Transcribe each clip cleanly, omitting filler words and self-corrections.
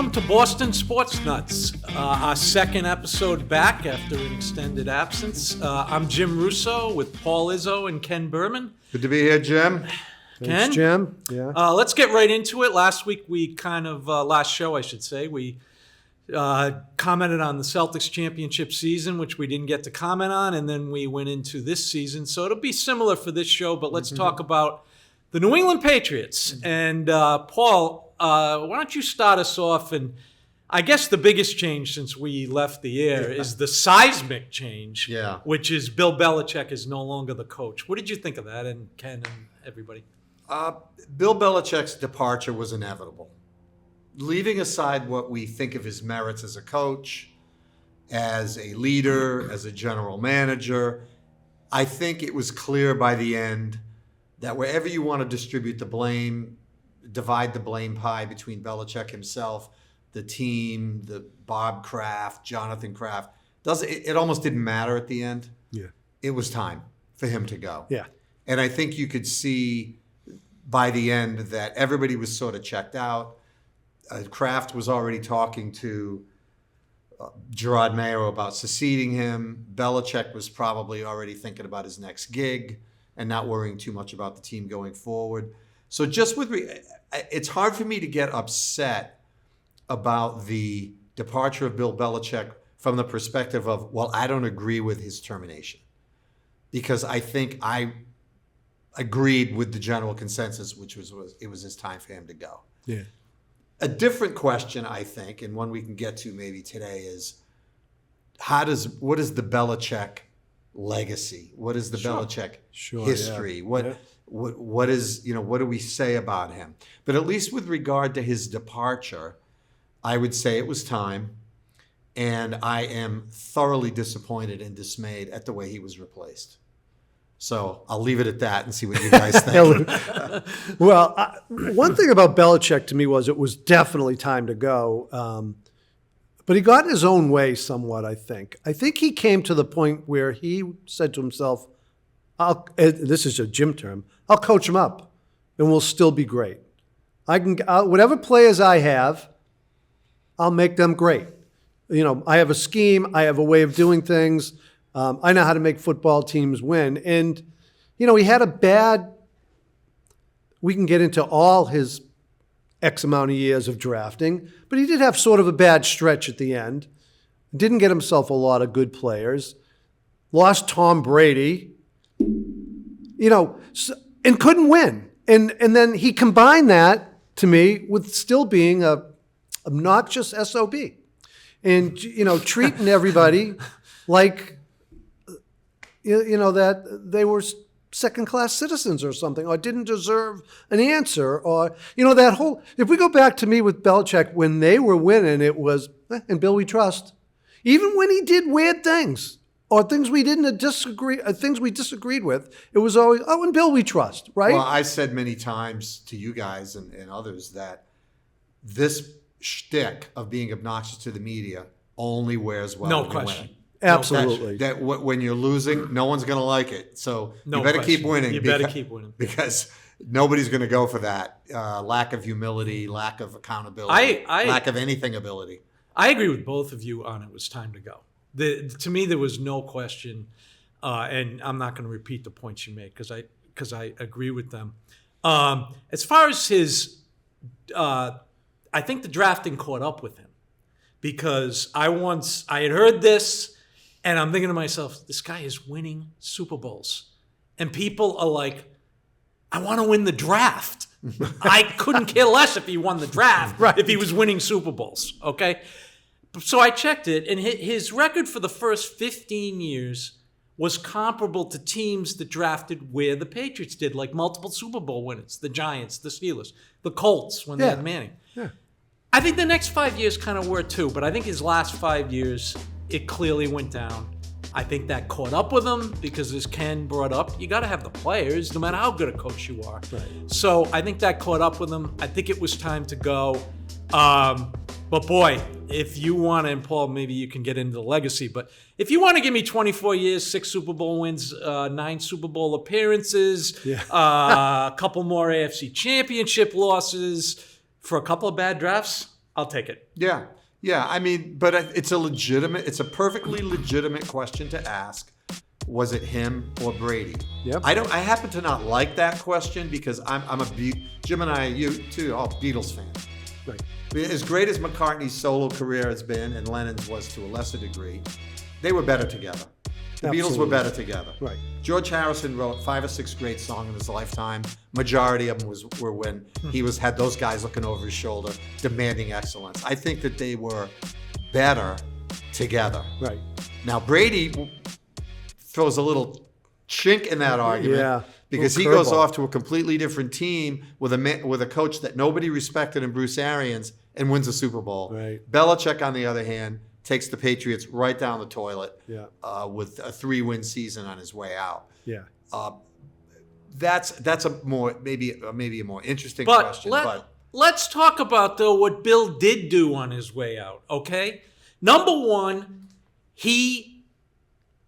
Welcome to Boston Sports Nuts, our second episode back after an extended absence. I'm Jim Russo with Paul Izzo and Ken Berman. Good to be here, Jim. Ken? Thanks, Jim. Yeah. Let's get right into it. Last week last show I should say, we commented on the Celtics championship season, which we didn't get to comment on, and then we went into this season. So it'll be similar for this show, but let's talk about the New England Patriots. And Paul, why don't you start us off? And I guess the biggest change since we left the air is the seismic change, which is Bill Belichick is no longer the coach. What did you think of that, and Ken and everybody? Bill Belichick's departure was inevitable. Leaving aside what we think of his merits as a coach, as a leader, as a general manager, I think it was clear by the end that wherever you want to distribute the blame, divide the blame pie between Belichick himself, the team, the Bob Kraft, Jonathan Kraft, it almost didn't matter at the end. Yeah. It was time for him to go. Yeah. And I think you could see by the end that everybody was sort of checked out. Kraft was already talking to Jerod Mayo about succeeding him. Belichick was probably already thinking about his next gig and not worrying too much about the team going forward. So just it's hard for me to get upset about the departure of Bill Belichick from the perspective of, well, I don't agree with his termination. Because I think I agreed with the general consensus, which was it was his time for him to go. Yeah. A different question, I think, and one we can get to maybe today is, what is the Belichick legacy? What is the Belichick history? Yeah. What is, what do we say about him? But at least with regard to his departure, I would say it was time, and I am thoroughly disappointed and dismayed at the way he was replaced. So I'll leave it at that and see what you guys think. Well, one thing about Belichick to me was it was definitely time to go. But he got in his own way somewhat, I think. I think he came to the point where he said to himself, this is a Jim term, I'll coach him up and we'll still be great. Whatever players I have, I'll make them great. I have a scheme, I have a way of doing things. I know how to make football teams win. And, he had we can get into all his X amount of years of drafting, but he did have sort of a bad stretch at the end. Didn't get himself a lot of good players. Lost Tom Brady, and couldn't win. And then he combined that, to me, with still being a obnoxious SOB. And, treating everybody like, that they were second-class citizens or something, or didn't deserve an answer, or, that whole, if we go back to me with Belichick, when they were winning, it was, and Bill we trust. Even when he did weird things, or things we things we disagreed with, it was always, and Bill we trust, right? Well, I said many times to you guys and others that this shtick of being obnoxious to the media only wears well No when question. you're winning. Absolutely. That when you're losing, no one's going to like it. So you better keep winning. You better keep winning. Because nobody's going to go for that. Lack of humility, lack of accountability, lack of anything ability. I agree with both of you on it was time to go. To me, there was no question, and I'm not going to repeat the points you made because I agree with them. As far as his, I think the drafting caught up with him because I had heard this. And I'm thinking to myself, this guy is winning Super Bowls. And people are like, I want to win the draft. I couldn't care less if he won the draft, if he was winning Super Bowls, okay? So I checked it, and his record for the first 15 years was comparable to teams that drafted where the Patriots did, like multiple Super Bowl winners, the Giants, the Steelers, the Colts when they had Manning. Yeah. I think the next 5 years kind of were too, but I think his last 5 years, it clearly went down. I think that caught up with him because, as Ken brought up, you got to have the players no matter how good a coach you are. Right. So I think that caught up with him. I think it was time to go. But boy, if you want to, and Paul, maybe you can get into the legacy, but if you want to give me 24 years, 6 Super Bowl wins, 9 Super Bowl appearances, a couple more AFC championship losses for a couple of bad drafts, I'll take it. Yeah. Yeah. I mean, but it's a perfectly legitimate question to ask. Was it him or Brady? Yep. I happen to not like that question because Jim and I, you too, all Beatles fans. Right. As great as McCartney's solo career has been, and Lennon's was to a lesser degree, they were better together. The Beatles were Absolutely. better together. Right. George Harrison wrote 5 or 6 great songs in his lifetime. Majority of them were when he had those guys looking over his shoulder, demanding excellence. I think that they were better together. Right. Now Brady throws a little chink in that argument. Yeah. Because he Little goes curveball. off to a completely different team with a coach that nobody respected in Bruce Arians and wins a Super Bowl. Right. Belichick, on the other hand, takes the Patriots right down the toilet Yeah. with a 3-win season on his way out. Yeah. That's maybe a more interesting But question. let's talk about, though, what Bill did do on his way out, okay? Number one,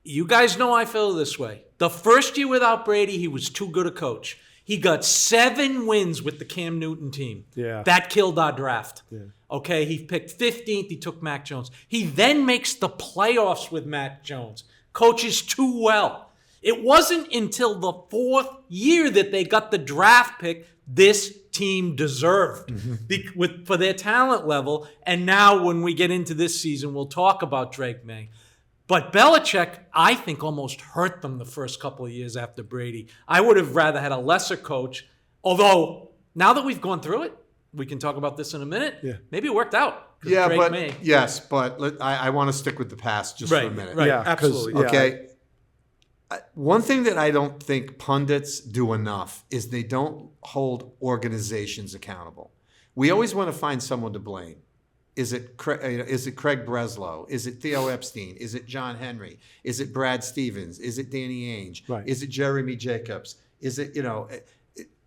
you guys know I feel this way. The first year without Brady, he was too good a coach. He got 7 wins with the Cam Newton team. Yeah. That killed our draft. Yeah. Okay, he picked 15th. He took Mac Jones. He then makes the playoffs with Mac Jones. Coaches too well. It wasn't until the 4th year that they got the draft pick this team deserved for their talent level. And now when we get into this season, we'll talk about Drake Maye. But Belichick, I think, almost hurt them the first couple of years after Brady. I would have rather had a lesser coach. Although, now that we've gone through it, we can talk about this in a minute. Yeah. Maybe it worked out. yeah, Drake but Maye. yes, but I want to stick with the past just for a minute. Right, Yeah, 'cause- absolutely. yeah. Okay. One thing that I don't think pundits do enough is they don't hold organizations accountable. We always want to find someone to blame. Is it Craig Breslow? Is it Theo Epstein? Is it John Henry? Is it Brad Stevens? Is it Danny Ainge? Right. Is it Jeremy Jacobs? Is it,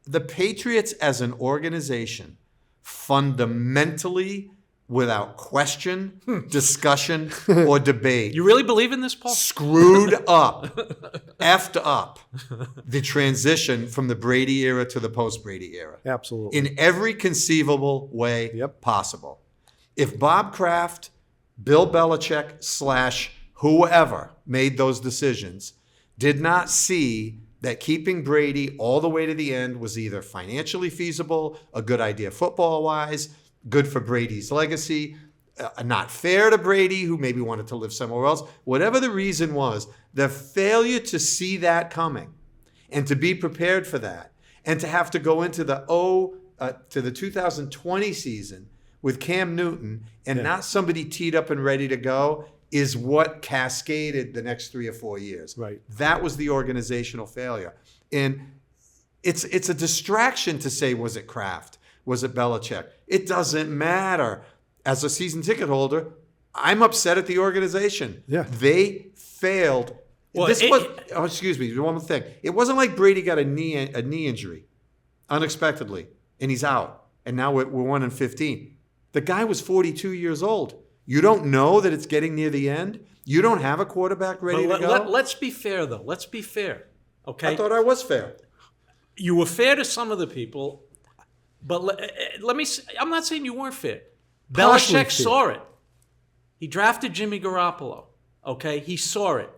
the Patriots as an organization fundamentally, without question, discussion, or debate, You really believe in this, Paul? screwed up, effed up the transition from the Brady era to the post-Brady era Absolutely. in every conceivable way Yep. possible. If Bob Kraft, Bill Belichick / whoever made those decisions did not see that keeping Brady all the way to the end was either financially feasible, a good idea football-wise, good for Brady's legacy, not fair to Brady, who maybe wanted to live somewhere else, whatever the reason was, the failure to see that coming and to be prepared for that and to have to go into the 2020 season with Cam Newton and not somebody teed up and ready to go is what cascaded the next 3 or 4 years. Right. That was the organizational failure. And it's a distraction to say, was it Kraft? Was it Belichick? It doesn't matter. As a season ticket holder, I'm upset at the organization. Yeah. They failed. Well, Excuse me, one more thing. It wasn't like Brady got a knee injury unexpectedly and he's out. And now we're 1-15. The guy was 42 years old. You don't know that it's getting near the end. You don't have a quarterback ready to go. Let's be fair, though. Let's be fair. Okay? I thought I was fair. You were fair to some of the people, but let me. I'm not saying you weren't fair. Partially Belichick fair. saw it. He drafted Jimmy Garoppolo. Okay, he saw it.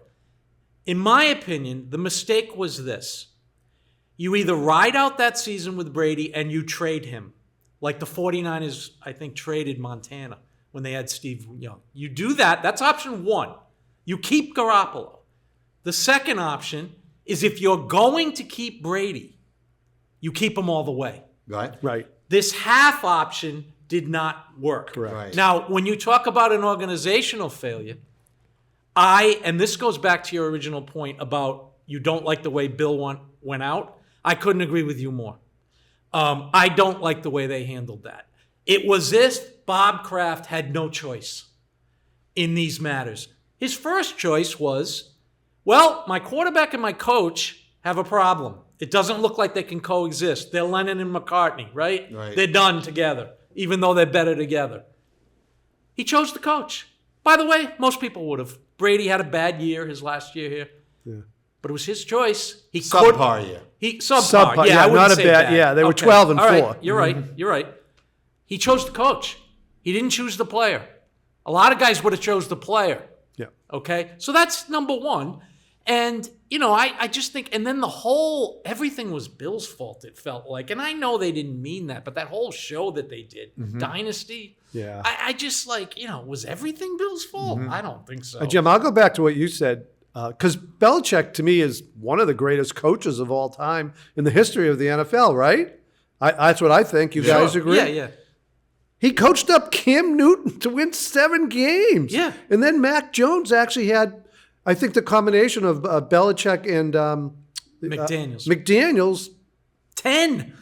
In my opinion, the mistake was this: you either ride out that season with Brady and you trade him, like the 49ers, I think, traded Montana when they had Steve Young. You do that. That's option one. You keep Garoppolo. The second option is if you're going to keep Brady, you keep him all the way. Right? Right. This half option did not work. Correct. Right. Now, when you talk about an organizational failure, and this goes back to your original point about you don't like the way Bill went out, I couldn't agree with you more. I don't like the way they handled that. It was if Bob Kraft had no choice in these matters. His first choice was, well, my quarterback and my coach have a problem. It doesn't look like they can coexist. They're Lennon and McCartney, right? Right. They're done together, even though they're better together. He chose the coach. By the way, most people would have. Brady had a bad year, his last year here. Yeah. But it was his choice. He Subpar year. Subpar. Yeah, I wouldn't not a say bad. bad. Yeah, they were Okay. 12 and All 4. right, you're right. You're right. He chose the coach. He didn't choose the player. A lot of guys would have chose the player. Yeah. Okay? So that's number one. And, I just think, and then everything was Bill's fault, it felt like. And I know they didn't mean that, but that whole show that they did, Dynasty, Yeah. I just was everything Bill's fault? I don't think so. Jim, I'll go back to what you said, because Belichick, to me, is one of the greatest coaches of all time in the history of the NFL, right? That's what I think. You guys agree? Yeah. He coached up Cam Newton to win 7 games. Yeah. And then Mac Jones actually had, I think, the combination of Belichick and McDaniels. 10.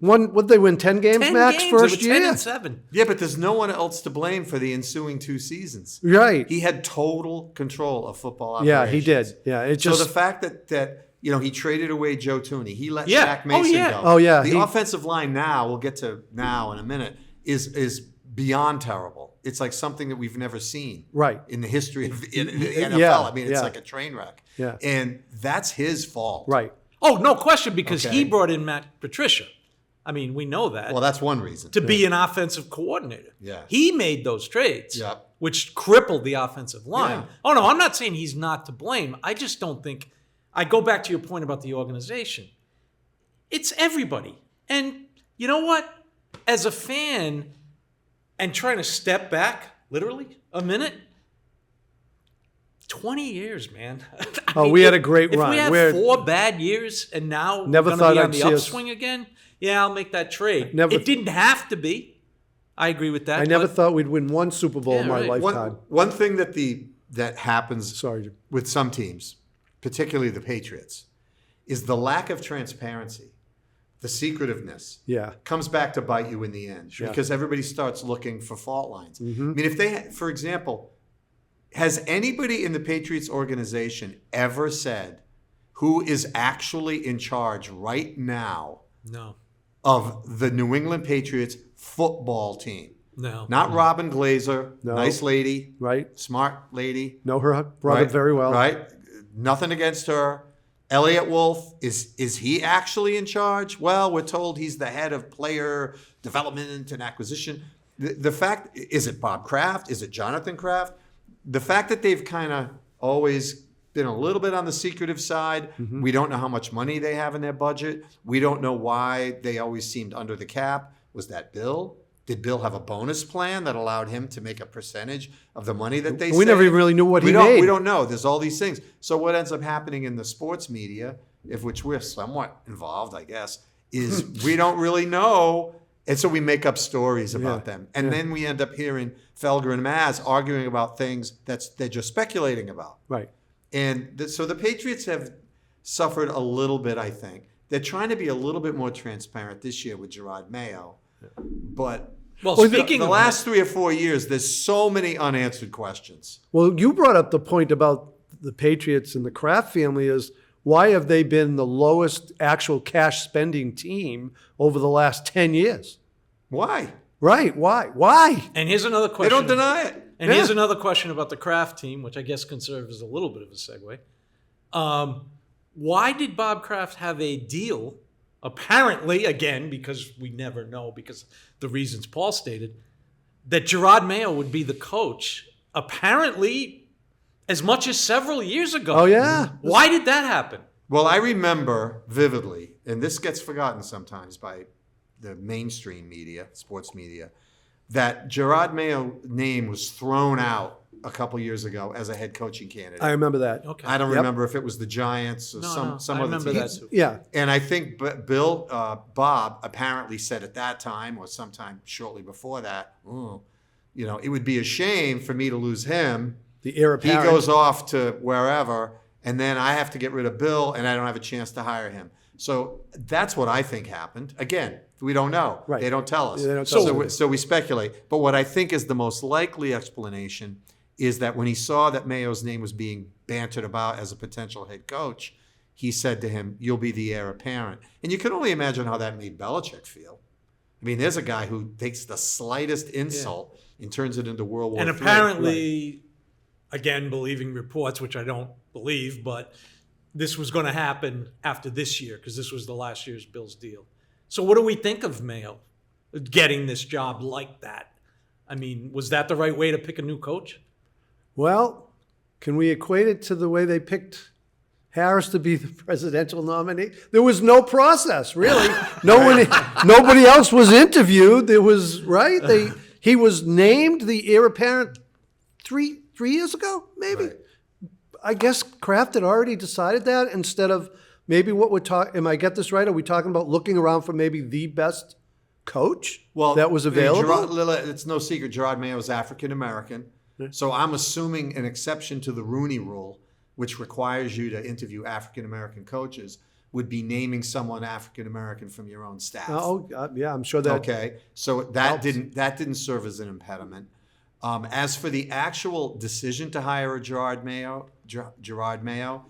Would they win 10 games, 10 Max, games. first They were 10 year? and 7. Yeah, but there's no one else to blame for the ensuing 2 seasons. Right. He had total control of football operations. Yeah, he did. Yeah, it just so the fact that he traded away Joe Tooney, he let Yeah. Shaq Mason go. Oh, yeah. The offensive line now, we'll get to now in a minute, is beyond terrible. It's like something that we've never seen Right. in the history of the NFL. Yeah, I mean, it's yeah. like a train wreck. Yeah. And that's his fault. right. Oh, no question, because Okay. he brought in Matt Patricia. I mean, we know that. Well, that's one reason. to be an offensive coordinator. Yeah. He made those trades, Yep. which crippled the offensive line. Yeah. Oh, no, I'm not saying he's not to blame. I just don't think, I go back to your point about the organization. It's everybody. And you know what? As a fan and trying to step back, literally, a minute, 20 years, man. We had a great run. If we had We're- 4 bad years and now Never we're thought going to be I'd on the see us- upswing again, yeah, I'll make that trade. Never- It didn't have to be. I agree with that. I never but- thought we'd win one Super Bowl in Yeah, my right. lifetime. One thing that happens Sorry, Jim. with some teams, particularly the Patriots, is the lack of transparency, the secretiveness. Yeah. Comes back to bite you in the end because everybody starts looking for fault lines. I mean, if they, for example, has anybody in the Patriots organization ever said who is actually in charge right now No, of the New England Patriots football team? no. Not Robin Glazer, No. nice lady, Right? smart lady. Know her brother right? very well. Right? Nothing against her. Elliot Wolf, is he actually in charge? Well, we're told he's the head of player development and acquisition. The fact, is it Bob Kraft? Is it Jonathan Kraft? The fact that they've kind of always been a little bit on the secretive side. We don't know how much money they have in their budget. We don't know why they always seemed under the cap. Was that Bill? Did Bill have a bonus plan that allowed him to make a percentage of the money that they We never saved? even really knew what he don't, made. We don't know. There's all these things. So what ends up happening in the sports media, of which we're somewhat involved, I guess, is we don't really know. And so we make up stories about them. And then we end up hearing Felger and Maz arguing about things they're just speculating about. Right. And so the Patriots have suffered a little bit, I think. They're trying to be a little bit more transparent this year with Jerod Mayo. But Well, the speaking of last 3 or 4 years, there's so many unanswered questions. Well, you brought up the point about the Patriots and the Kraft family is why have they been the lowest actual cash spending team over the last 10 years? Why? Right. Why? And here's another They question. don't deny it. And here's another question about the Kraft team, which I guess can serve as a little bit of a segue. Why did Bob Kraft have a deal, apparently, again, because we never know, because the reasons Paul stated, that Jerod Mayo would be the coach, apparently, as much as several years ago? Oh, yeah. Why did that happen? Well, I remember vividly, and this gets forgotten sometimes by the mainstream media, sports media, that Jerod Mayo's name was thrown out a couple years ago as a head coaching candidate. I remember that. Okay. I don't Yep. remember if it was the Giants or some I other remember team. that too. Yeah. And I think Bob apparently said at that time, or sometime shortly before that, it would be a shame for me to lose him. The heir He apparent. goes off to wherever, and then I have to get rid of Bill, and I don't have a chance to hire him. So that's what I think happened. Again, we don't know. Right. They don't tell us. They don't tell us. So we speculate. But what I think is the most likely explanation is that when he saw that Mayo's name was being bantered about as a potential head coach, he said to him, "You'll be the heir apparent." And you can only imagine how that made Belichick feel. I mean, there's a guy who takes the slightest insult and turns it into World War And III. apparently, again, believing reports, which I don't believe, but this was going to happen after this year because this was the last year's Bills deal. So what do we think of Mayo getting this job like that? I mean, was that the right way to pick a new coach? Well, can we equate it to the way they picked Harris to be the presidential nominee? There was no process, really. Nobody else was interviewed. There was, right? He was named the heir apparent three years ago, maybe. Right. I guess Kraft had already decided that instead of maybe what we're talking. Am I get this right? Are we talking about looking around for maybe the best coach that was available? It's no secret Jerod Mayo is African American. So I'm assuming an exception to the Rooney Rule, which requires you to interview African American coaches, would be naming someone African American from your own staff. Yeah, I'm sure that. Okay, so that helps. didn't serve as an impediment. As for the actual decision to hire a Jerod Mayo,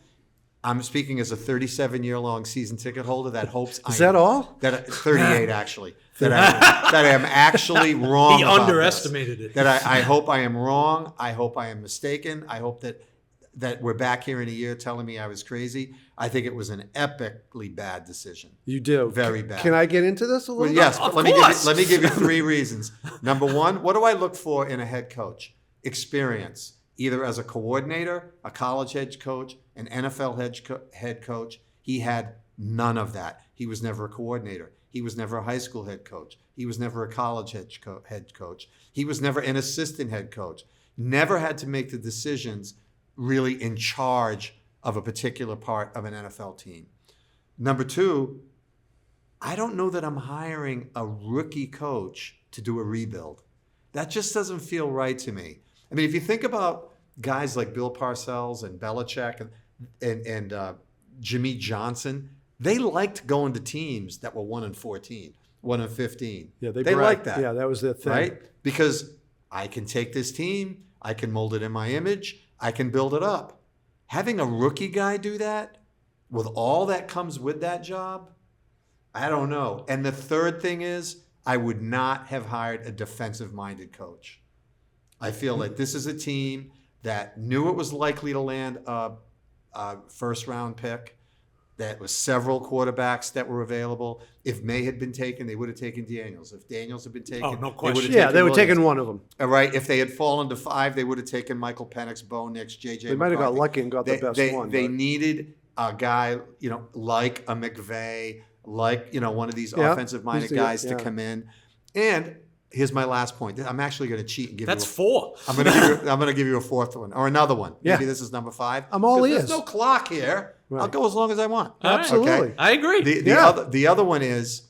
I'm speaking as a 37-year-long season ticket holder that hopes. Is that all? 38 actually. That I am actually wrong. He about underestimated this. it. That I hope I am wrong. I hope I am mistaken. I hope that we're back here in a year telling me I was crazy. I think it was an epically bad decision. You do. Very bad. Can I get into this a little bit? Yes, but Of let course. me give you 3 reasons. Number 1, what do I look for in a head coach? Experience, either as a coordinator, a college head coach, an NFL head coach. He had none of that. He was never a coordinator. He was never a high school head coach. He was never a college head coach. He was never an assistant head coach. Never had to make the decisions really in charge of a particular part of an NFL team. Number 2, I don't know that I'm hiring a rookie coach to do a rebuild. That just doesn't feel right to me. I mean, if you think about guys like Bill Parcells and Belichick and Jimmy Johnson, they liked going to teams that were 1-14, 1-15. Yeah, they liked that. Yeah, that was their thing. Right? Because I can take this team, I can mold it in my image, I can build it up. Having a rookie guy do that, with all that comes with that job, I don't know. And the third thing is, I would not have hired a defensive-minded coach. I feel like this is a team that knew it was likely to land a first-round pick, that was several quarterbacks that were available. If May had been taken, they would have taken Daniels. If Daniels had been taken, no question. Yeah, they were Williams. taking one of them. All right. If they had fallen to 5, they would have taken Michael Penix, Bo Nix, J.J. They might have got McCarthy. lucky and got the best one. They but- needed a guy, like a McVay, like, one of these Yeah, offensive-minded he's- guys yeah. to come in. And here's my last point. I'm actually going to cheat and give That's you. 4. I'm going to give you a 4th one or another one. Yeah. Maybe this is number 5. I'm all 'Cause ears. There's no clock here. Right. I'll go as long as I want. All right. Absolutely. Okay? I agree. The other one is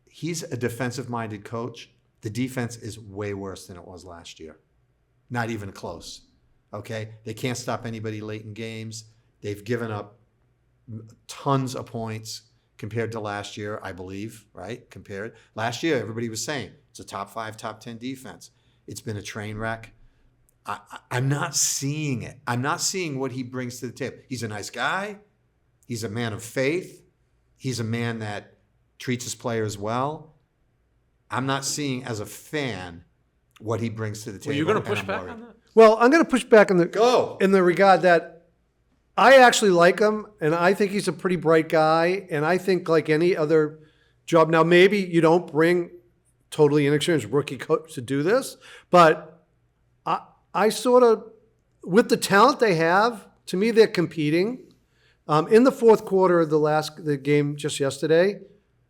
he's a defensive-minded coach. The defense is way worse than it was last year. Not even close. Okay? They can't stop anybody late in games. They've given up tons of points compared to last year, I believe, right? Last year, everybody was saying it's a top 5, top 10 defense. It's been a train wreck. I'm not seeing it. I'm not seeing what he brings to the table. He's a nice guy. He's a man of faith. He's a man that treats his players well. I'm not seeing, as a fan, what he brings to the table. Well, you're going to and push I'm back worried. on that? Well, I'm going to push back in Go. the regard that I actually like him, and I think he's a pretty bright guy, and I think like any other job. Now, maybe you don't bring totally inexperienced rookie coach to do this, but I sort of, with the talent they have, to me they're competing. In the fourth quarter of the game just yesterday,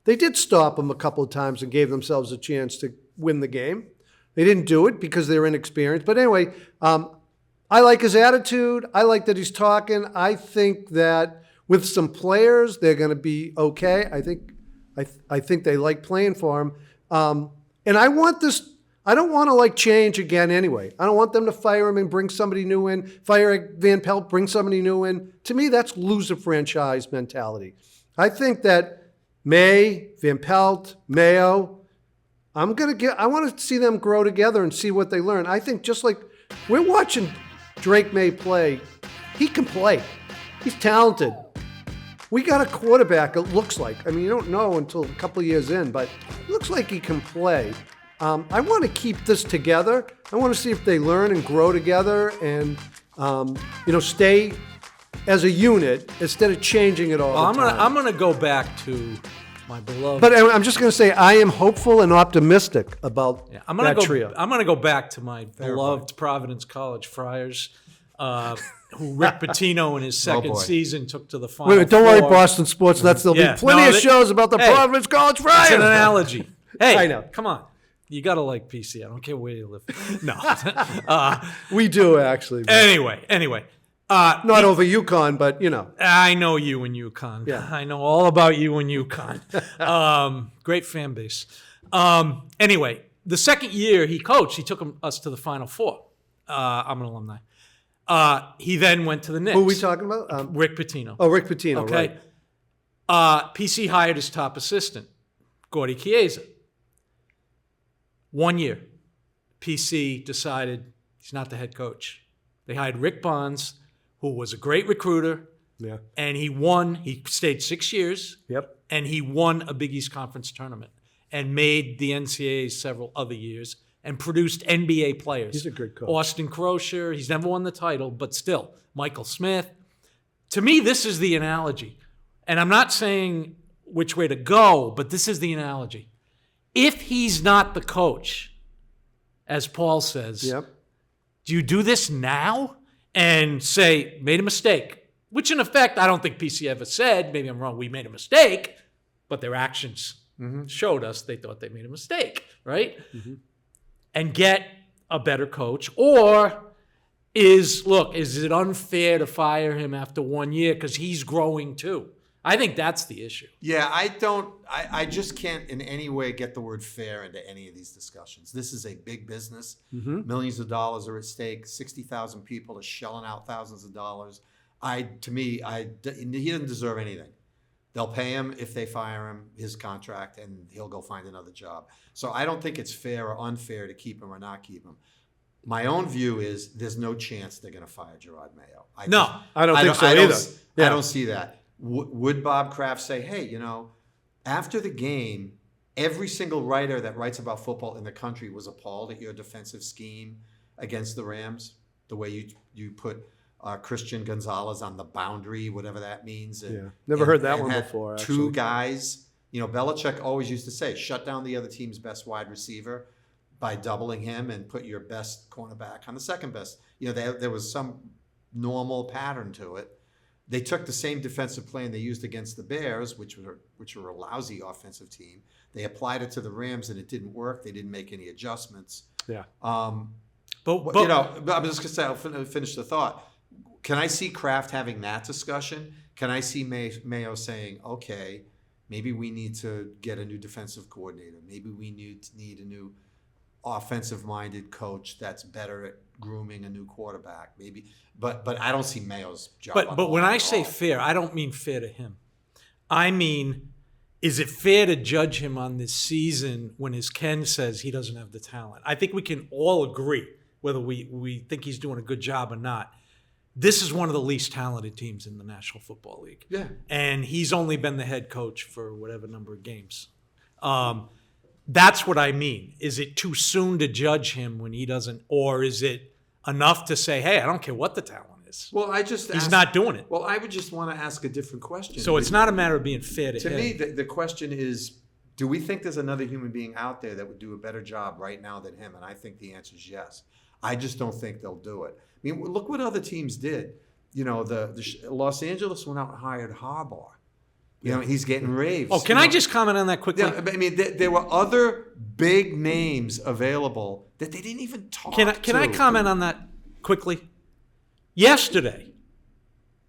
they did stop them a couple of times and gave themselves a chance to win the game. They didn't do it because they're inexperienced. But anyway, I like his attitude. I like that he's talking. I think that with some players, they're going to be okay. I think they like playing for him. And I want this. I don't want to change again anyway. I don't want them to fire him and bring somebody new in. Fire Van Pelt, bring somebody new in. To me, that's loser franchise mentality. I think that May, Van Pelt, Mayo, I want to see them grow together and see what they learn. I think just like we're watching Drake Maye play, he can play. He's talented. We got a quarterback, it looks like. I mean, you don't know until a couple of years in, but it looks like he can play. I want to keep this together. I want to see if they learn and grow together and, stay as a unit instead of changing it all Well, the time. I'm gonna go back to my beloved. But I'm just going to say I am hopeful and optimistic about that trio. I'm gonna go back to my beloved Providence College Friars, who Rick Pitino in his second boy. season took to the Final Wait, don't worry, Four. Boston Sports Nuts. There'll Yeah. be plenty No, of shows about the hey, Providence College Friars. It's an analogy. Hey, I know. Come on. You got to like PC. I don't care where you live. No. We do, actually. Anyway. Not over UConn, but, I know you and UConn. Yeah. I know all about you and UConn. Great fan base. Anyway, the second year he coached, he took us to the Final Four. I'm an alumni. He then went to the Knicks. Who are we talking about? Rick Pitino. Oh, Rick Pitino, Okay. right. PC hired his top assistant, Gordy Chiesa. 1 year. PC decided he's not the head coach. They hired Rick Bonds, who was a great recruiter, Yeah. and he won. He stayed 6 years, Yep. and he won a Big East Conference tournament and made the NCAA several other years and produced NBA players. He's a good coach. Austin Crosher, he's never won the title, but still, Michael Smith. To me, this is the analogy. And I'm not saying which way to go, but this is the analogy. If he's not the coach, as Paul says, Yep. do you do this now and say, made a mistake? Which, in effect, I don't think PC ever said, maybe I'm wrong, we made a mistake, but their actions showed us they thought they made a mistake, right? And get a better coach? Or is it unfair to fire him after 1 year because he's growing too? I think that's the issue. Yeah, I just can't in any way get the word fair into any of these discussions. This is a big business. Millions of dollars are at stake. 60,000 people are shelling out thousands of dollars. He doesn't deserve anything. They'll pay him if they fire him, his contract, and he'll go find another job. So I don't think it's fair or unfair to keep him or not keep him. My own view is there's no chance they're going to fire Jerod Mayo. I don't think so either. I don't see that. Would Bob Kraft say, hey, after the game, every single writer that writes about football in the country was appalled at your defensive scheme against the Rams, the way you put Christian Gonzalez on the boundary, whatever that means. Never heard that one had before, actually. Two guys. Belichick always used to say, shut down the other team's best wide receiver by doubling him and put your best cornerback on the second best. There was some normal pattern to it. They took the same defensive plan they used against the Bears, which were a lousy offensive team. They applied it to the Rams, and it didn't work. They didn't make any adjustments. Yeah. But I'm just gonna say, I'll finish the thought. Can I see Kraft having that discussion? Can I see Mayo saying, okay, maybe we need to get a new defensive coordinator. Maybe we need a new offensive-minded coach that's better at grooming a new quarterback. Maybe, but I don't see Mayo's job. But when I say fair, I don't mean fair to him. I mean, is it fair to judge him on this season when, as Ken says, he doesn't have the talent? I think we can all agree, whether we think he's doing a good job or not. This is one of the least talented teams in the National Football League. Yeah. And he's only been the head coach for whatever number of games. That's what I mean. Is it too soon to judge him when he doesn't, or is it enough to say, hey, I don't care what the talent is? Well, he's not doing it. Well, I would just want to ask a different question. So it's not a matter of being fair to him. To me, the question is, do we think there's another human being out there that would do a better job right now than him? And I think the answer is yes. I just don't think they'll do it. I mean, look what other teams did. The Los Angeles went out and hired Harbaugh. He's getting raves. Oh, can I just comment on that quickly? Yeah, I mean, there were other big names available that they didn't even talk to. Can I comment on that quickly? Yesterday,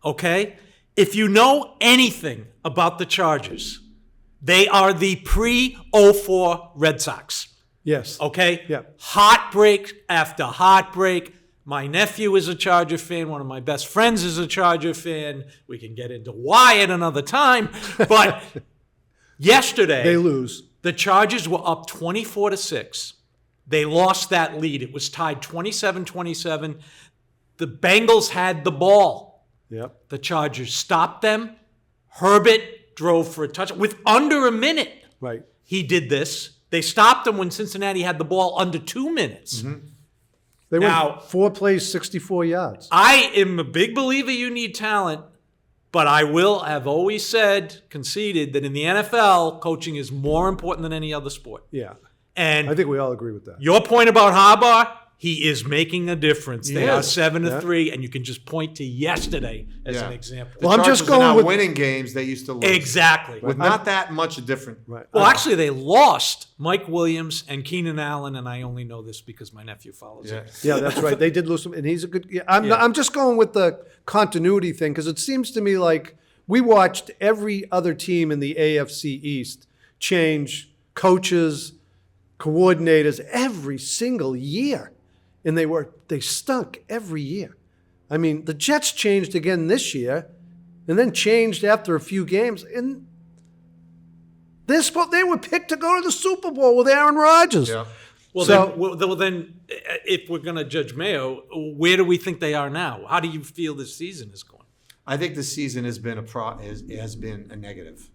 okay, if you know anything about the Chargers, they are the pre-04 Red Sox. Yes. Okay? Yeah. Heartbreak after heartbreak. My nephew is a Charger fan. One of my best friends is a Charger fan. We can get into why at another time. But yesterday, They lose. the Chargers were up 24-6. They lost that lead. It was tied 27-27. The Bengals had the ball. Yep. The Chargers stopped them. Herbert drove for a touchdown. With under a minute, Right. he did this. They stopped him when Cincinnati had the ball under 2 minutes. They Now- went 4 plays, 64 yards. I am a big believer you need talent, But I have always conceded that in the NFL, coaching is more important than any other sport. Yeah. And I think we all agree with that. your point about Harbaugh, he is making a difference. They are Yes. 7-3, and you can just point to yesterday as Yeah. an example. Well, I'm just Chargers are now going with- winning games they used to lose. Exactly. With not that much different. Right. Well, actually, they lost Mike Williams and Keenan Allen, and I only know this because my nephew follows Yeah. it. Yeah, that's right. They did lose him, and he's a good. Yeah, I'm just going with the continuity thing because it seems to me like we watched every other team in the AFC East change coaches, coordinators every single year, and they stunk every year. I mean, the Jets changed again this year, and then changed after a few games, and they were picked to go to the Super Bowl with Aaron Rodgers. Yeah. Well, then, if we're going to judge Mayo, where do we think they are now? How do you feel this season is going? I think the season has been has been a negative.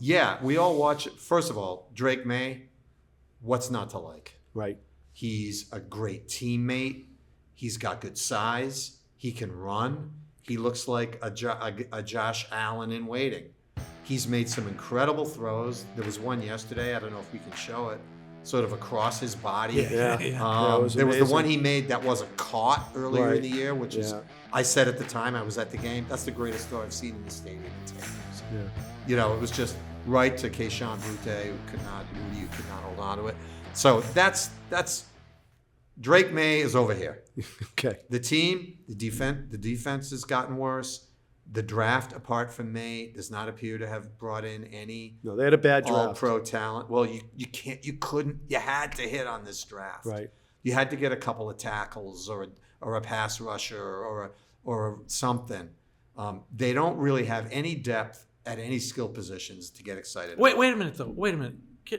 Yeah, we all watch it. First of all, Drake Maye, what's not to like? Right. He's a great teammate. He's got good size. He can run. He looks like a Josh Allen in waiting. He's made some incredible throws. There was one yesterday. I don't know if we can show it. Sort of across his body. Yeah. Yeah. That was There was the amazing. one he made that wasn't caught earlier Right. in the year, which is, Yeah. I said at the time I was at the game, that's the greatest throw I've seen in the stadium in 10 years. Yeah. You know, it was just right to Keyshawn Butte, who could not hold on to it. So that's Drake Maye is over here. Okay. The team, the defense has gotten worse. The draft, apart from May, does not appear to have brought in any No, they had a bad draft. all-pro talent. Well, you had to hit on this draft. Right. You had to get a couple of tackles or a pass rusher or something. They don't really have any depth at any skill positions to get excited. Wait a minute, though. Wait a minute.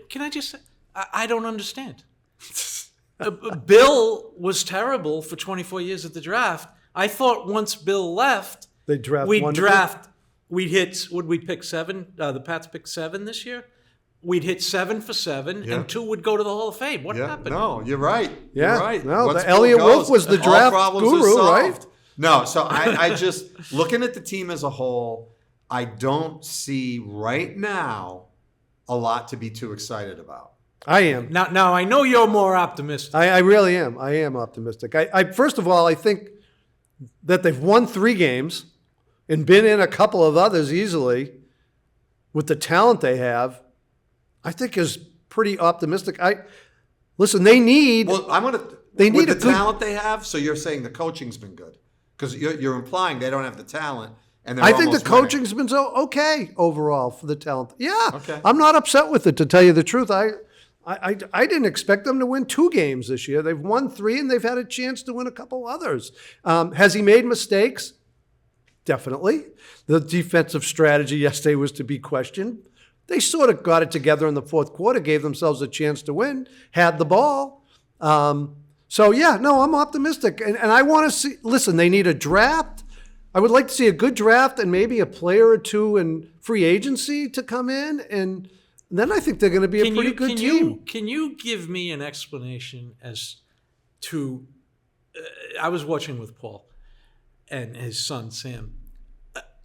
Can I just say, I don't understand. Bill was terrible for 24 years at the draft. I thought once Bill left, They draft we'd wonderful. would we pick 7? The Pats picked 7 this year. We'd hit 7 for 7, Yeah. and 2 would go to the Hall of Fame. What Yeah, happened? no, you're right. Yeah, You're right. no, Once the Bill Elliott Wolf goes, was the all draft problems are guru, right? solved. No, so I just, looking at the team as a whole, I don't see right now a lot to be too excited about. I am. Now I know you're more optimistic. I really am. I am optimistic. I first of all, I think that they've won 3 games and been in a couple of others easily with the talent they have. I think is pretty optimistic. Listen. They need. Well, They need with a the good- talent they have. So you're saying the coaching's been good because you're implying they don't have the talent, and they're I think the almost winning. coaching's been so okay overall for the talent. Yeah, Okay. I'm not upset with it, to tell you the truth. I didn't expect them to win 2 games this year. They've won 3, and they've had a chance to win a couple others. Has he made mistakes? Definitely. The defensive strategy yesterday was to be questioned. They sort of got it together in the fourth quarter, gave themselves a chance to win, had the ball. So, yeah, no, I'm optimistic. And I want to see, listen, they need a draft. I would like to see a good draft and maybe a player or 2 in free agency to come in. And then I think they're going to be a pretty good team. Can you give me an explanation as to? I was watching with Paul and his son Sam.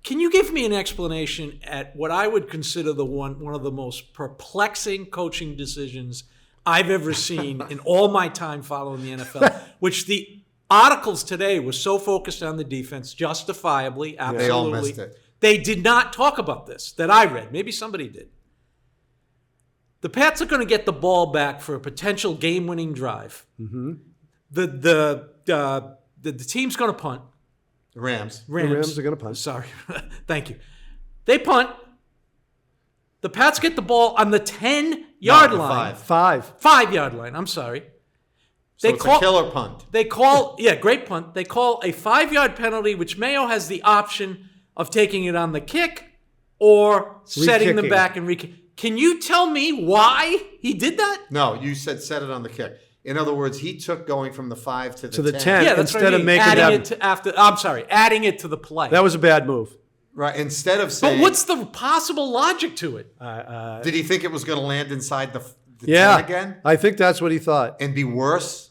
Can you give me an explanation at what I would consider one of the most perplexing coaching decisions I've ever seen in all my time following the NFL? Which the articles today were so focused on the defense, justifiably, absolutely. They all missed it. They did not talk about this that I read. Maybe somebody did. The Pats are going to get the ball back for a potential game-winning drive. Mm-hmm. The team's going to punt. The Rams. The Rams are going to punt. Sorry. Thank you. They punt. The Pats get the ball on the 10-yard No, the line. 5. 5-yard line. I'm sorry. So it's a killer punt. They call, great punt. They call a 5-yard penalty, which Mayo has the option of taking it on the kick or setting them Re-kicking. back and re-kick. Can you tell me why he did that? No, you said set it on the kick. In other words, he took going from the 5 to To the 10. 10. Yeah, that's Instead what I of mean. making adding that- it to after. I'm sorry, adding it to the play. That was a bad move. Right. Instead of but saying, what's the possible logic to it? did he think it was going to land inside the 10 Yeah, again I think that's what he thought. and be worse?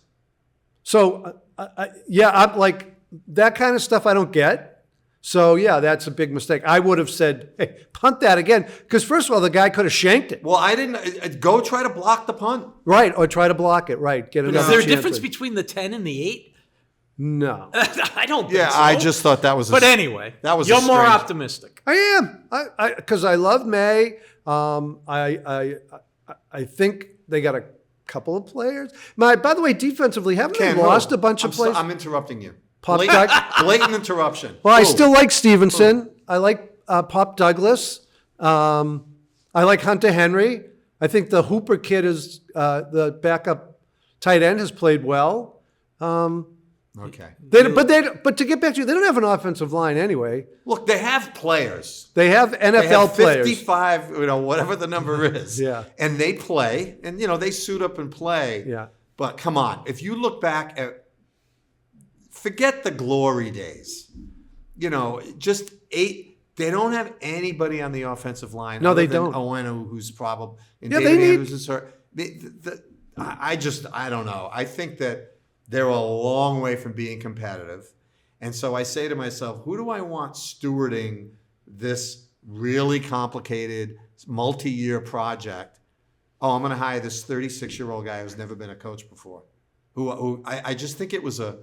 So, I'm like, that kind of stuff I don't get. So, yeah, that's a big mistake. I would have said, hey, punt that again. Because, first of all, the guy could have shanked it. Well, I didn't go try to block the punt. Right, or try to block it. Right, get another Is there a chance difference with- between the 10 and the 8? No. I don't think Yeah, so. I just thought that was. But anyway, that was. you're a more strange- optimistic. I am. Because I love May. I think they got a couple of players. By the way, defensively, haven't Ken, they lost a bunch of players? I'm interrupting you. Pop Blatant interruption. Well, I Who? still like Stevenson. I like Pop Douglas. I like Hunter Henry. I think the Hooper kid is the backup tight end has played well. Okay. But to get back to you, they don't have an offensive line anyway. Look, they have players. They have NFL They have players. 55, whatever the number is. Yeah. And they play, and they suit up and play. Yeah. But come on, if you look back at, forget the glory days. Just 8. They don't have anybody on the offensive line. No, other they than don't. Owenu, who's probably, and Yeah, David they need- Andrews is hurt. I don't know. I think that they're a long way from being competitive. And so I say to myself, who do I want stewarding this really complicated multi-year project? Oh, I'm going to hire this 36-year-old guy who's never been a coach before. Who I just think it was an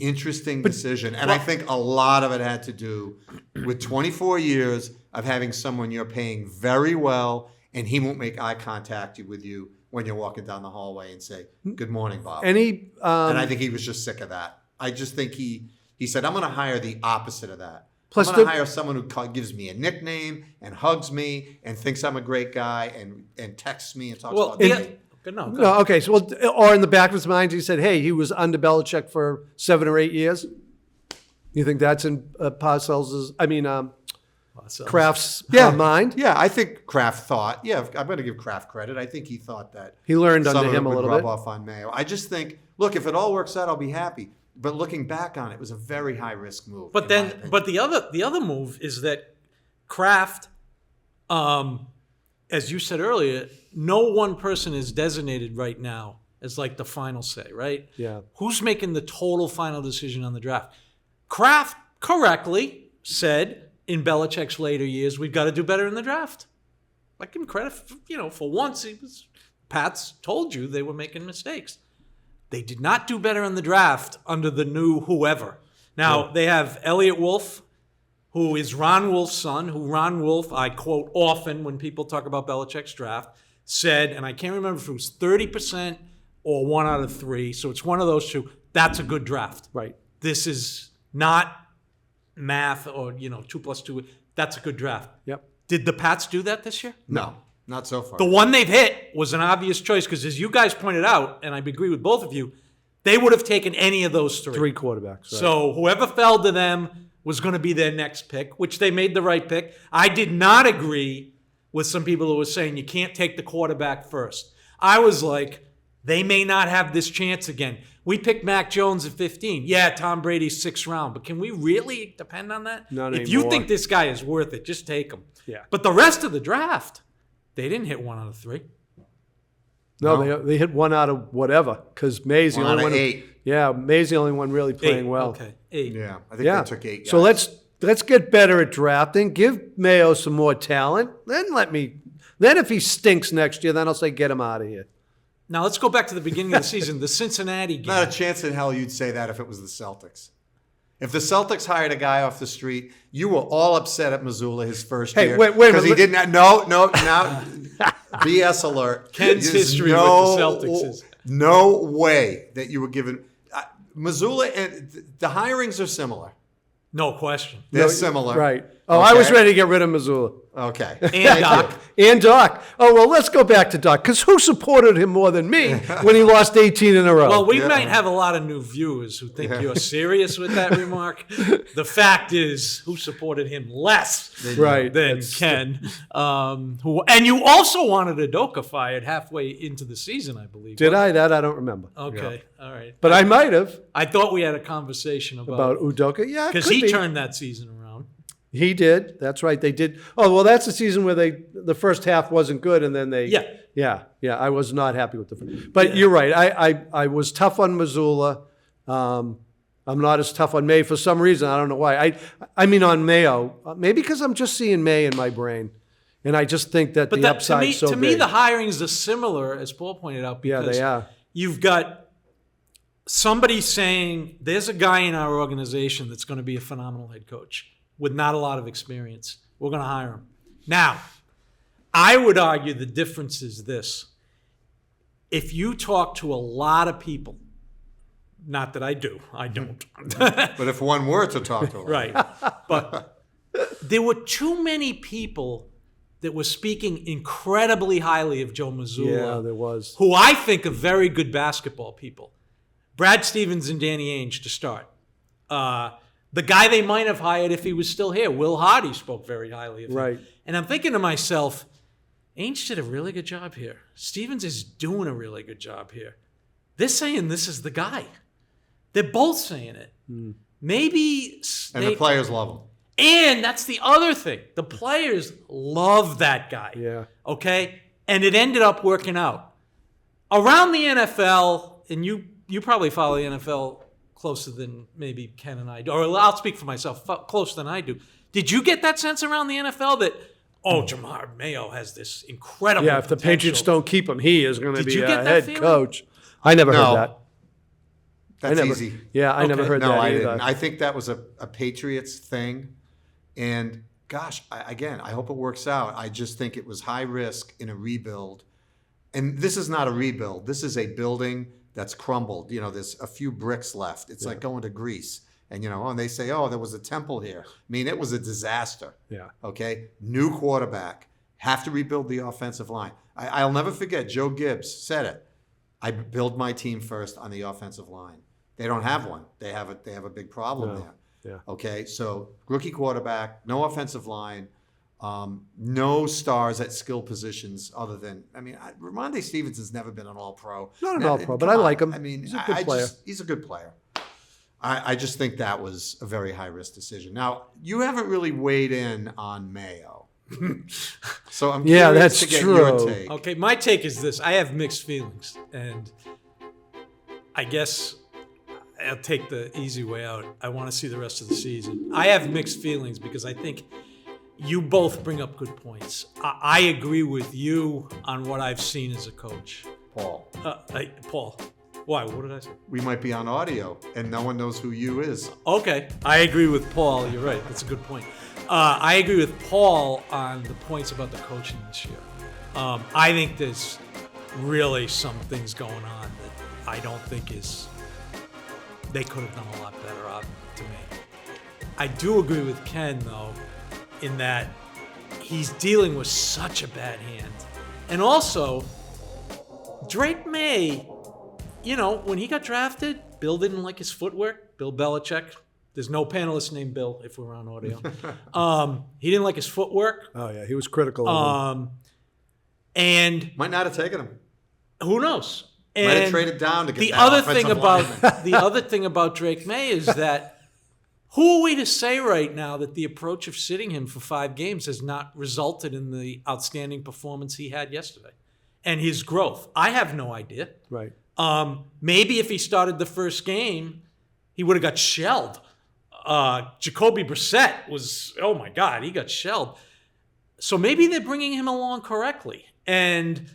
interesting decision. And I think a lot of it had to do with 24 years of having someone you're paying very well, and he won't make eye contact with you when you're walking down the hallway and say, "Good morning, Bob." And And I think he was just sick of that. I just think he said, "I'm going to hire the opposite of that. Plus I'm going to the- hire someone who gives me a nickname and hugs me and thinks I'm a great guy and texts me and talks Well, about me." no, no, okay. So, or in the back of his mind, he said, "Hey, he was under Belichick for 7 or 8 years." You think that's in Parcells'? Kraft's mind? Yeah, I think Kraft thought. Yeah, I'm going to give Kraft credit. I think he thought that He learned some under of it him a would little rub bit. off on Mayo. I just think, look, if it all works out, I'll be happy. But looking back on it, it was a very high risk move. But in my then, opinion. but the other move is that Kraft, as you said earlier, no one person is designated right now as like the final say, right? Yeah. Who's making the total final decision on the draft? Kraft correctly said in Belichick's later years, we've got to do better in the draft. I give him credit, for once Pats told you they were making mistakes. They did not do better in the draft under the new whoever. Now, they have Elliot Wolf, who is Ron Wolf's son, who Ron Wolf, I quote often when people talk about Belichick's draft, said, and I can't remember if it was 30% or 1 out of 3, so it's one of those two, that's a good draft. Right. This is not math or, 2 + 2. That's a good draft. Yep. Did the Pats do that this year? no, not so far. The one they've hit was an obvious choice because, as you guys pointed out, and I agree with both of you, they would have taken any of those 3. 3 quarterbacks. Right? So whoever fell to them was going to be their next pick, which they made the right pick. I did not agree with some people who were saying you can't take the quarterback first. I was like, they may not have this chance again. We picked Mac Jones at 15. Yeah, Tom Brady's 6th round, but can we really depend on that? Not if you anymore. think this guy is worth it, just take him. Yeah. But the rest of the draft, they didn't hit 1 out of 3. No, they hit 1 out of whatever because May's the 1 only out of one. 8. Yeah, May's the only one really playing 8. well. Okay, 8. Yeah, I think Yeah. they took 8 guys. So let's get better at drafting. Give Mayo some more talent. Then if he stinks next year, then I'll say get him out of here. Now let's go back to the beginning of the season, the Cincinnati game. Not a chance in hell you'd say that if it was the Celtics. If the Celtics hired a guy off the street, you were all upset at Missoula his first Hey, year. wait a Because he minute. didn't. Now, BS alert. Ken's There's history with the Celtics is- No way that you were given. Missoula, the hirings are similar. No question. They're similar. Right. Oh, I was Okay? ready to get rid of Missoula. Okay. And Doc. And Doc. Oh, well, let's go back to Doc, because who supported him more than me when he lost 18 in a row? Well, we might have a lot of new viewers who think you're serious with that remark. The fact is, who supported him less right. than Ken? And you also wanted Udoka fired halfway into the season, I believe. Did I? That I don't remember. Okay, all right. But I might have I thought we had a conversation about Udoka. Yeah, because could he be. turned that season around. He did. That's right. They did. Oh, well, that's the season where the first half wasn't good, and then they. Yeah. Yeah. I was not happy with the first. But you're right. I was tough on Missoula. I'm not as tough on May for some reason. I don't know why. I mean on Mayo. Maybe because I'm just seeing May in my brain. And I just think that But the that, upside's so to big. me, the hirings are similar, as Paul pointed out, Yeah, because they are. you've got somebody saying, there's a guy in our organization that's going to be a phenomenal head coach with not a lot of experience. We're going to hire him. Now, I would argue the difference is this. If you talk to a lot of people, not that I do, I don't. But if one were to talk to him. Right. But there were too many people that were speaking incredibly highly of Joe Mazzulla. Yeah, there was. Who I think are very good basketball people. Brad Stevens and Danny Ainge to start. The guy they might have hired if he was still here, Will Hardy, spoke very highly of him. Right. And I'm thinking to myself, Ainge did a really good job here. Stevens is doing a really good job here. They're saying this is the guy. They're both saying it. Maybe And the players love him. and that's the other thing. The players love that guy. Yeah. Okay? And it ended up working out. Around the NFL, and you probably follow the NFL closer than maybe Ken and I do, or I'll speak for myself, closer than I do. Did you get that sense around the NFL that, Jerod Mayo has this incredible Yeah, if the Patriots potential? don't keep him, he is going to Did be you a get that head feeling? coach. I never No. heard that. That's never, easy. Yeah, I never Okay. heard No, that I either. didn't. I think that was a Patriots thing. And gosh, I hope it works out. I just think it was high risk in a rebuild. And this is not a rebuild. This is a building that's crumbled. There's a few bricks left. It's like going to Greece. And, and they say, there was a temple here. I mean, it was a disaster. Yeah. Okay? New quarterback. Have to rebuild the offensive line. I'll never forget, Joe Gibbs said it. I build my team first on the offensive line. They don't have one. They have a big problem there. Yeah. Okay, so rookie quarterback, no offensive line, no stars at skill positions other than, Ramondre Stevenson's never been an all-pro. Not an Now, all-pro, come but I on. like him. He's He's a good player. He's a good player. I just think that was a very high-risk decision. Now, you haven't really weighed in on Mayo. So I'm Yeah, curious that's to get true. your take. Okay, my take is this. I have mixed feelings. And I guess I'll take the easy way out. I want to see the rest of the season. I have mixed feelings because I think you both bring up good points. I agree with you on what I've seen as a coach. Paul, Paul, why? What did I say? we might be on audio and no one knows who you is. Okay, I agree with Paul. You're right. That's a good point. I agree with Paul on the points about the coaching this year. I think there's really some things going on that I don't think they could have done a lot better to me. I do agree with Ken, though, in that he's dealing with such a bad hand. And also, Drake Maye, when he got drafted, Bill didn't like his footwork. Bill Belichick. There's no panelist named Bill if we're on audio. He didn't like his footwork. Oh, yeah, he was critical of him. And Might not have taken him. who knows? Might have And traded down to get the that other offensive thing about lineman. the other thing about Drake Maye is that who are we to say right now that the approach of sitting him for 5 games has not resulted in the outstanding performance he had yesterday and his growth? I have no idea. Right. Maybe if he started the first game, he would have got shelled. Jacoby Brissett was, oh my God, he got shelled. So maybe they're bringing him along correctly. And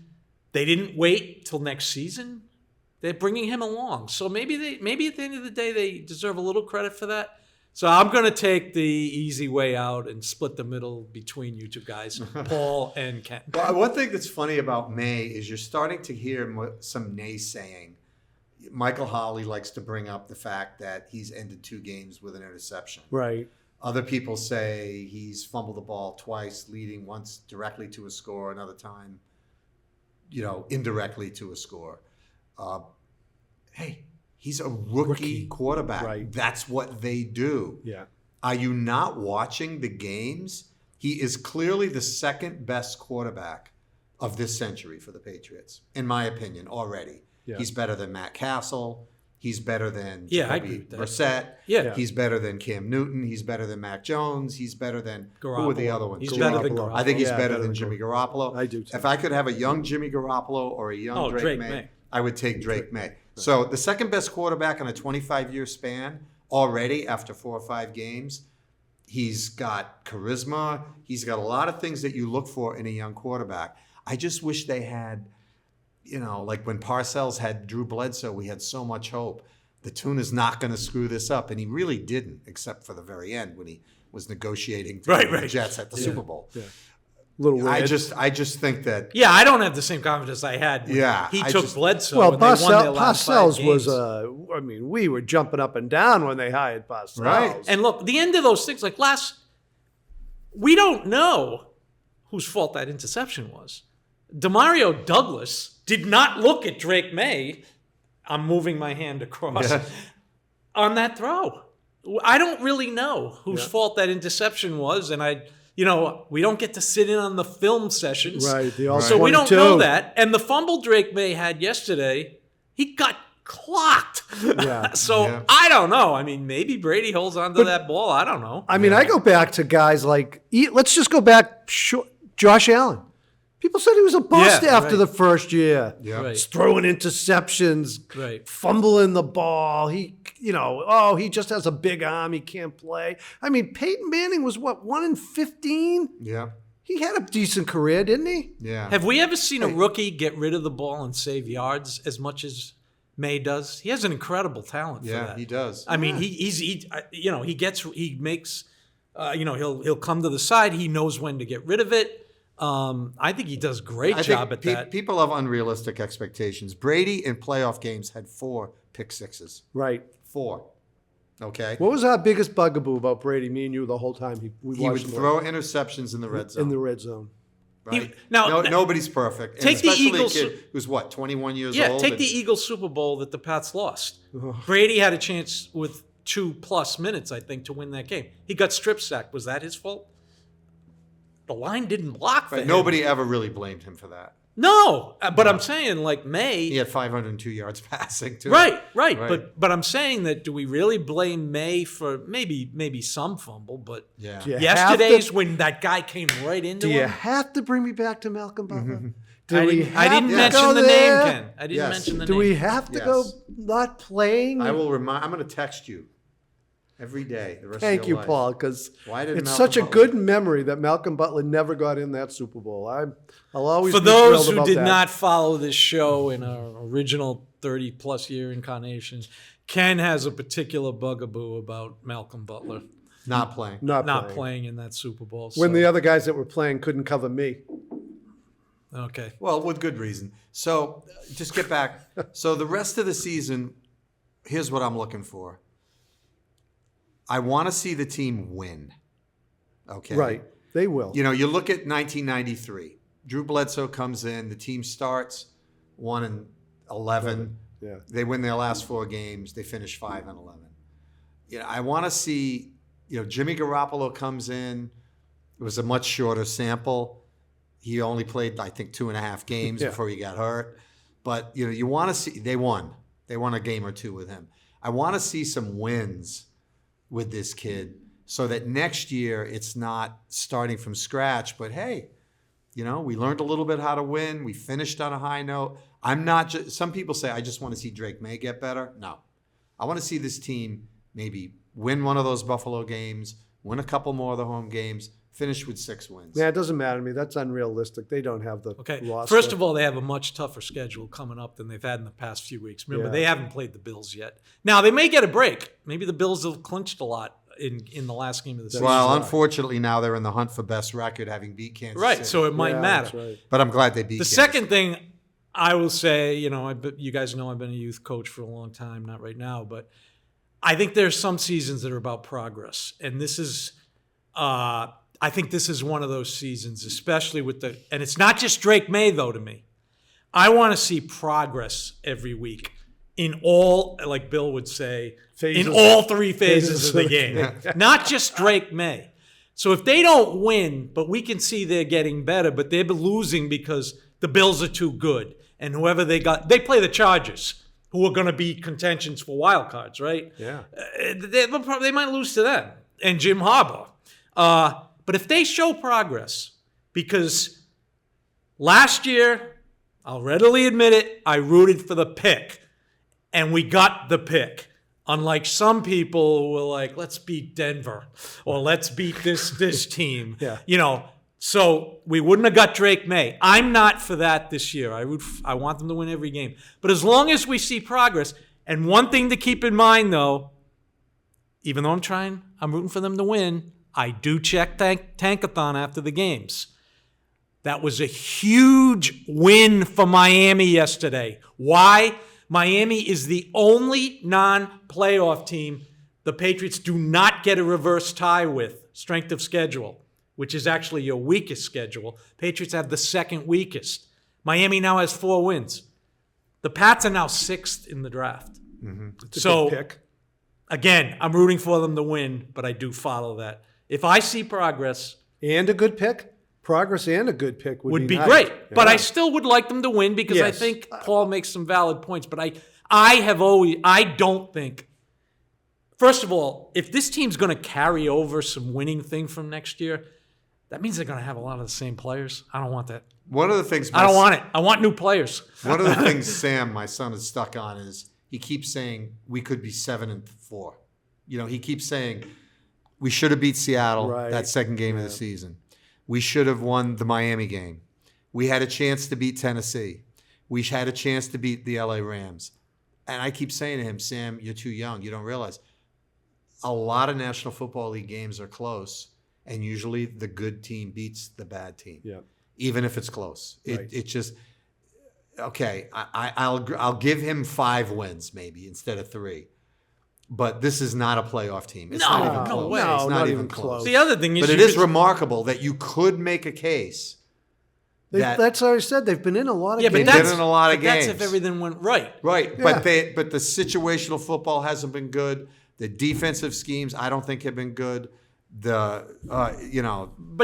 they didn't wait till next season. They're bringing him along. So maybe at the end of the day, they deserve a little credit for that. So I'm going to take the easy way out and split the middle between you two guys, Paul and Ken. Well, one thing that's funny about May is you're starting to hear some naysaying. Michael Holley likes to bring up the fact that he's ended 2 games with an interception. Right. Other people say he's fumbled the ball twice, leading once directly to a score, another time, indirectly to a score. Hey, he's a rookie quarterback. Right. That's what they do. Yeah. Are you not watching the games? He is clearly the second best quarterback of this century for the Patriots, in my opinion, already. Yeah. He's better than Matt Castle. He's better than Yeah, I Jacoby agree with that. Brissett. Yeah. He's better than Cam Newton. He's better than Mac Jones. He's better than who are the Garoppolo. other ones? He's Jimmy better than Garoppolo. I think he's Yeah, better better than than Jimmy Garoppolo. I do too. If I could have a young Jimmy Garoppolo or a young Drake Drake Maye, Maye. I would take Drake Maye. So the second best quarterback in a 25-year span already after 4 or 5 games. He's got charisma. He's got a lot of things that you look for in a young quarterback. I just wish they had, like when Parcells had Drew Bledsoe, we had so much hope. The Tuna's not going to screw this up. And he really didn't, except for the very end when he was negotiating to go to the Jets at the Super Bowl. Yeah. Little weird. I just think that. Yeah, I don't have the same confidence I had when he took Bledsoe. Well, and they won their last 5 Parcells games. was, we were jumping up and down when they hired Parcells. Right. And look, the end of those things, we don't know whose fault that interception was. Demario Douglas did not look at Drake Maye. I'm moving my hand across on that throw. I don't really know whose fault that interception was, and we don't get to sit in on the film sessions. Right. So we don't know that. And the fumble Drake Maye had yesterday, he got clocked. Yeah. So I don't know. I mean, maybe Brady holds onto that ball. I don't know. I mean, I go back to guys like, let's just go back, Josh Allen. People said he was a bust after the first year. Yeah. Right. He's throwing interceptions, fumbling the ball. He just has a big arm. He can't play. I mean, Peyton Manning was 1 in 15? Yeah. He had a decent career, didn't he? Yeah. Have we ever seen a rookie get rid of the ball and save yards as much as May does? He has an incredible talent for that. Yeah, he does. I mean, he'll come to the side. He knows when to get rid of it. I think he does a great job at that. People have unrealistic expectations. Brady in playoff games had 4 pick sixes. Right. 4. Okay. What was our biggest bugaboo about Brady? Me and you the whole time He would watched him throw interceptions in the red zone. in the red zone. Right? Now, nobody's perfect. And take the especially Eagles- a kid who's 21 years Yeah, old. take the Eagles Super Bowl that the Pats lost. Brady had a chance with 2+ minutes, I think, to win that game. He got strip sacked. Was that his fault? The line didn't block for him. Nobody ever really blamed him for that. No, but I'm saying like May. He had 502 yards passing too. Right. But I'm saying that do we really blame May for maybe some fumble? But Yeah. Yeah. yesterday's when that guy came right into Do you him. have to bring me back to Malcolm Butler? I didn't to mention go the there? name, Ken. I didn't mention the Do name. we have to go not playing? I will remind. I'm going to text you every day. The rest Thank of you, your life. Paul, because Why didn't it's Malcolm such a Butler- good memory that Malcolm Butler never got in that Super Bowl. I'll always For be those thrilled who about did that. not follow this show in our original 30+ year incarnations, Ken has a particular bugaboo about Malcolm Butler Not playing. not playing in that Super Bowl. When so- the other guys that were playing couldn't cover me. okay. Well, with good reason. So just get back. So the rest of the season, here's what I'm looking for. I want to see the team win. Okay. Right. They will. You look at 1993. Drew Bledsoe comes in. The team starts 1-11. Yeah. They win their last 4 games. They finish 5-11. I want to see. Jimmy Garoppolo comes in. It was a much shorter sample. He only played, I think, 2.5 games before he got hurt. But you want to see. They won. They won a game or 2 with him. I want to see some wins with this kid, so that next year it's not starting from scratch, but hey, we learned a little bit how to win. We finished on a high note. I'm not just, some people say, I just want to see Drake Maye get better. No, I want to see this team maybe win one of those Buffalo games, win a couple more of the home games, finish with 6 wins. Yeah, it doesn't matter to me. That's unrealistic. They don't have the Okay. roster. First of all, they have a much tougher schedule coming up than they've had in the past few weeks. Remember, they haven't played the Bills yet. Now, they may get a break. Maybe the Bills have clinched a lot in the last game of the season. Well, unfortunately, now they're in the hunt for best record, having beat Kansas Right, City. so it might matter. That's right. But I'm glad they beat The Kansas second thing I will say, you guys know I've been a youth coach for a long time, not right now, but I think there's some seasons that are about progress. And this is, I think this is one of those seasons, especially and it's not just Drake Maye, though, to me. I want to see progress every week in all, like Bill would say, Phases. in all 3 phases of the game, not just Drake Maye. So if they don't win, but we can see they're getting better, but they're losing because the Bills are too good. And whoever they play the Chargers, who are going to be contentions for wild cards, right? Yeah. They might lose to them and Jim Harbaugh. But if they show progress, because last year, I'll readily admit it, I rooted for the pick, and we got the pick. Unlike some people who were like, let's beat Denver or let's beat this team. Yeah. You know, so we wouldn't have got Drake Maye. I'm not for that this year. I want them to win every game. But as long as we see progress, and one thing to keep in mind though, even though I'm rooting for them to win, I do check Tankathon after the games. That was a huge win for Miami yesterday. Why? Miami is the only non-playoff team the Patriots do not get a reverse tie with, strength of schedule, which is actually your weakest schedule. Patriots have the second weakest. Miami now has 4 wins. The Pats are now 6th in the draft. It's a So, good pick. again, I'm rooting for them to win, but I do follow that. If I see progress, And a good pick. Progress and a good pick would be nice. great. But Yeah. I still would like them to win because I Yes. think Paul makes some valid points. But I don't think, first of all, if this team's going to carry over some winning thing from next year, that means they're going to have a lot of the same players. I don't want that. One of the things I don't want it. I want new players. One of the things Sam, my son, is stuck on is he keeps saying we could be 7-4. You know, he keeps saying we should have beat Seattle Right. that second game of the season. We should have won the Miami game. We had a chance to beat Tennessee. We had a chance to beat the LA Rams. And I keep saying to him, Sam, you're too young. You don't realize a lot of National Football League games are close, and usually the good team beats the bad team. Yeah. Even if it's close. Right. It just okay. I'll give him 5 wins maybe instead of 3, but this is not a playoff team. It's not even close. way. It's No, not even close. The other thing is, But it you is could- remarkable that you could make a case. That's what I said. They've been in a lot of yeah, but games. They've that's been in a lot of but that's games. if everything went right. Right, Yeah. but the situational football hasn't been good. The defensive schemes I don't think have been good. But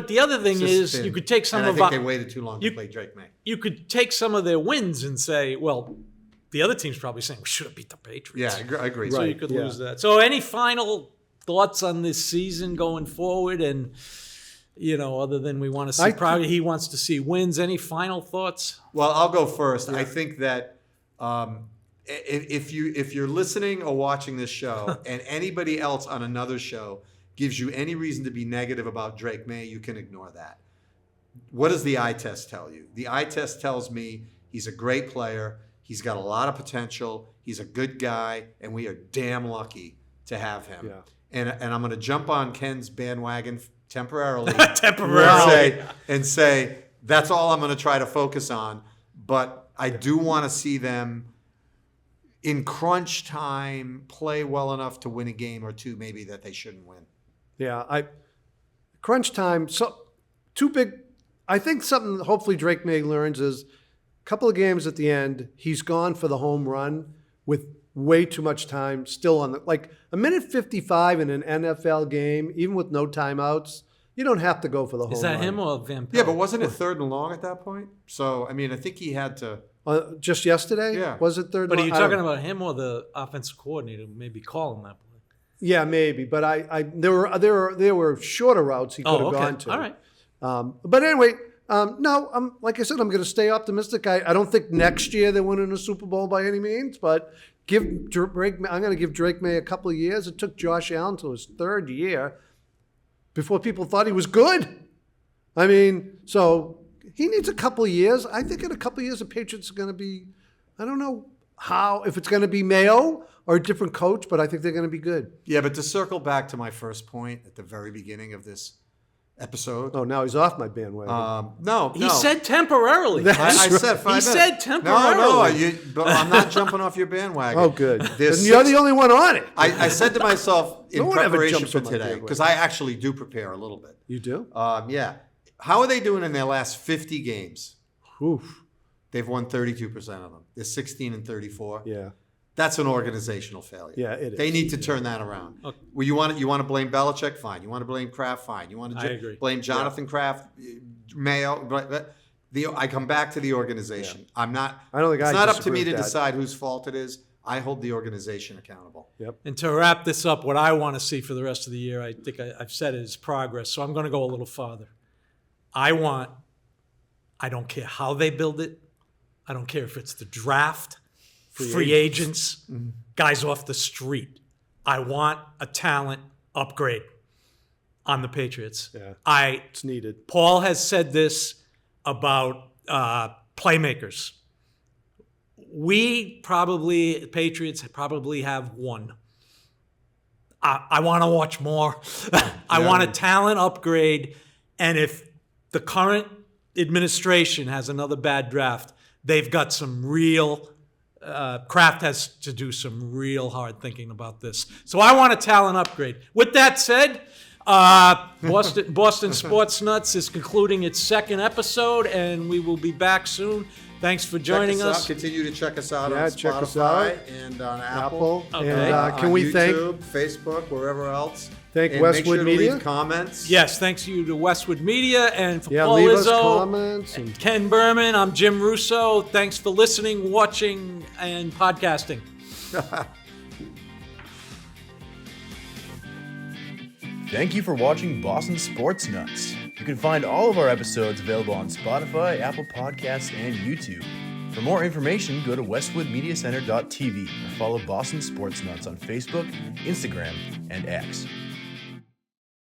the other thing it's is, just you been- could take some and I of think our, they waited too long you- to play Drake Maye. you could take some of their wins and say, well, the other team's probably saying we should have beat the Patriots. Yeah, I agree. So Right. you could yeah. lose that. So any final thoughts on this season going forward? And, other than we want to see, probably he wants to see wins. Any final thoughts? Well, I'll go first. I think that if you're listening or watching this show and anybody else on another show gives you any reason to be negative about Drake Maye, you can ignore that. What does the eye test tell you? The eye test tells me he's a great player. He's got a lot of potential. He's a good guy, and we are damn lucky to have him. Yeah. And I'm going to jump on Ken's bandwagon temporarily. And say that's all I'm going to try to focus on. But I do want to see them in crunch time play well enough to win a game or two, maybe that they shouldn't win. Yeah, crunch time. So too big. I think something hopefully Drake Maye learns is a couple of games at the end. He's gone for the home run with way too much time still on like a minute 55 in an NFL game, even with no timeouts. You don't have to go for the home run. Is that him or Van Pelt? Yeah, but wasn't it 3rd and long at that point? So I mean, I think he had to. Just yesterday? Yeah. Was it third? But are you I don't- talking about him or the offensive coordinator maybe calling that play? Yeah, maybe. But there were shorter routes he could have gone to. All right. But anyway, no. Like I said, I'm going to stay optimistic. I don't think next year they're winning a Super Bowl by any means, but I'm going to give Drake Maye a couple of years. It took Josh Allen to his 3rd year before people thought he was good. I mean, so he needs a couple of years. I think in a couple of years, the Patriots are going to be, I don't know if it's going to be Mayo or a different coach, but I think they're going to be good. Yeah, but to circle back to my first point at the very beginning of this episode. Oh, now he's off my bandwagon. No, He said temporarily. I said 5 minutes. He said temporarily. No, but I'm not jumping off your bandwagon. Oh, good. There's And you're six- the only one on it. I said to myself in No one ever preparation jumps for on my today, bandwagon. because I actually do prepare a little bit. You do? Yeah. How are they doing in their last 50 games? Oof. They've won 32% of them. They're 16-34. Yeah. That's an organizational failure. Yeah, it is. They need to turn that around. Okay. Well, you want to blame Belichick? Fine. You want to blame Kraft? Fine. You want I to agree. blame Jonathan Kraft, Mayo? I come back to the organization. I'm not. I don't think it's I not up to disagree me to with that. decide whose fault it is. I hold the organization accountable. Yep. And to wrap this up, what I want to see for the rest of the year, I think I've said it, is progress. So I'm going to go a little farther. I don't care how they build it. I don't care if it's the draft, free agents, guys off the street. I want a talent upgrade on the Patriots. Yeah. It's needed. Paul has said this about playmakers. Patriots probably have one. I want to watch more. I want a talent upgrade. And if the current administration has another bad draft, they've got some real, Kraft has to do some real hard thinking about this. So I want a talent upgrade. With that said, Boston Sports Nuts is concluding its second episode, and we will be back soon. Thanks for joining us. Continue to check us out on Yeah, Spotify check us out. and on Apple. Okay. And can on we YouTube, Facebook, wherever else. Thank And Westwood make sure to Media? leave comments. Yes, thanks you to Westwood Media and for Paul leave us Izzo, comments. And Ken Berman. I'm Jim Russo. Thanks for listening, watching, and podcasting. Thank you for watching Boston Sports Nuts. You can find all of our episodes available on Spotify, Apple Podcasts, and YouTube. For more information, go to westwoodmediacenter.tv or follow Boston Sports Nuts on Facebook, Instagram, and X.